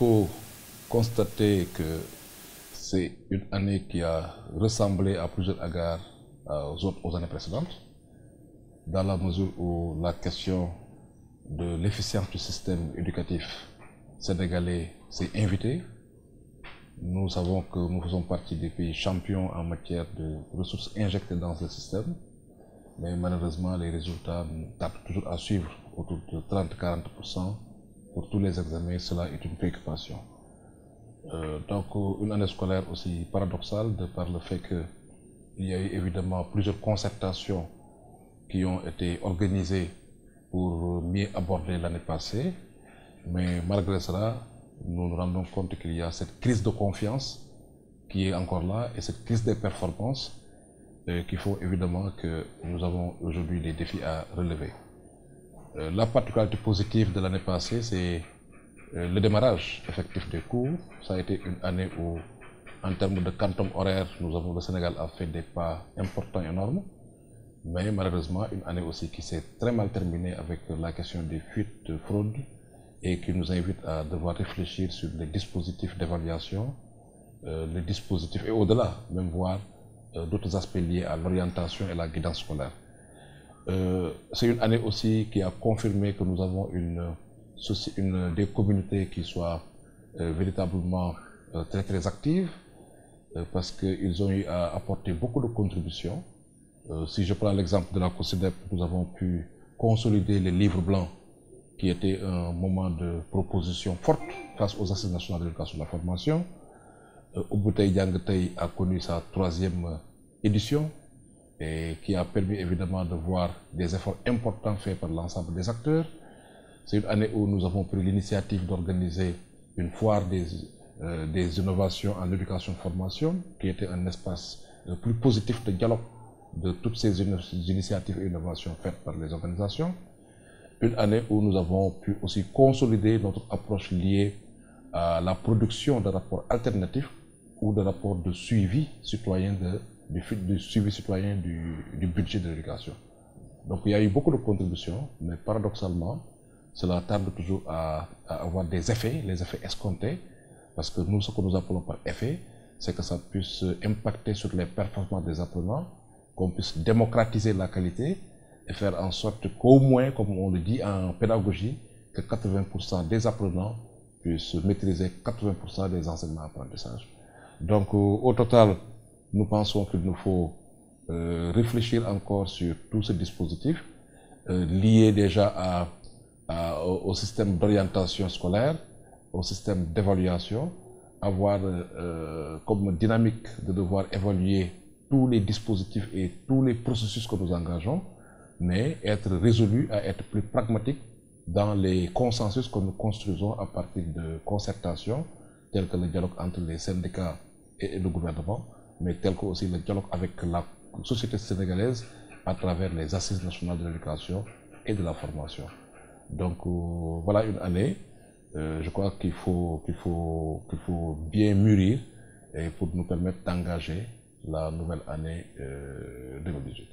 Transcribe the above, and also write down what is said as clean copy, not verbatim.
faut constater que c'est une année qui a ressemblé à plusieurs égards aux années précédentes, dans la mesure où la question de l'efficience du système éducatif sénégalais s'est invitée. Nous savons que nous faisons partie des pays champions en matière de ressources injectées dans ce système, mais malheureusement les résultats tardent toujours à suivre, autour de 30-40% pour tous les examens. Cela est une préoccupation. Donc une année scolaire aussi paradoxale de par le fait qu'il y a eu évidemment plusieurs concertations qui ont été organisées pour mieux aborder l'année passée, mais malgré cela, nous nous rendons compte qu'il y a cette crise de confiance qui est encore là et cette crise des performances qu'il faut évidemment que nous avons aujourd'hui des défis à relever. La particularité positive de l'année passée, c'est le démarrage effectif des cours. Ça a été une année où, en termes de quantum horaire, le Sénégal a fait des pas importants et énormes, mais malheureusement une année aussi qui s'est très mal terminée avec la question des fuites de fraude et qui nous invite à devoir réfléchir sur les dispositifs d'évaluation, les dispositifs et au-delà, même voir d'autres aspects liés à l'orientation et la guidance scolaire. C'est une année aussi qui a confirmé que nous avons des communautés qui soient véritablement très actives, parce qu'ils ont eu à apporter beaucoup de contributions. Si je prends l'exemple de la COSYDEP, nous avons pu consolider les livres blancs qui était un moment de proposition forte face aux assises nationales de l'éducation et de la formation. Ubutei Diangatei a connu sa 3e édition et qui a permis évidemment de voir des efforts importants faits par l'ensemble des acteurs. C'est une année où nous avons pris l'initiative d'organiser une foire des innovations en éducation et formation, qui était un espace plus positif de dialogue de toutes ces initiatives et innovations faites par les organisations. Une année où nous avons pu aussi consolider notre approche liée à la production de rapports alternatifs ou de rapports de suivi citoyen du budget de l'éducation. Donc il y a eu beaucoup de contributions, mais paradoxalement, cela tarde toujours à avoir des effets, les effets escomptés, parce que nous, ce que nous appelons par effet, c'est que ça puisse impacter sur les performances des apprenants, qu'on puisse démocratiser la qualité et faire en sorte qu'au moins, comme on le dit en pédagogie, que 80% des apprenants puissent maîtriser 80% des enseignements apprentissages. Donc au total, nous pensons qu'il nous faut réfléchir encore sur tous ces dispositifs liés déjà au système d'orientation scolaire, au système d'évaluation, avoir comme dynamique de devoir évaluer tous les dispositifs et tous les processus que nous engageons, mais être résolu à être plus pragmatique dans les consensus que nous construisons à partir de concertations, tels que le dialogue entre les syndicats et le gouvernement, mais tel que aussi le dialogue avec la société sénégalaise à travers les assises nationales de l'éducation et de la formation. Donc voilà une année, je crois qu'il faut bien mûrir et pour nous permettre d'engager la nouvelle année 2018.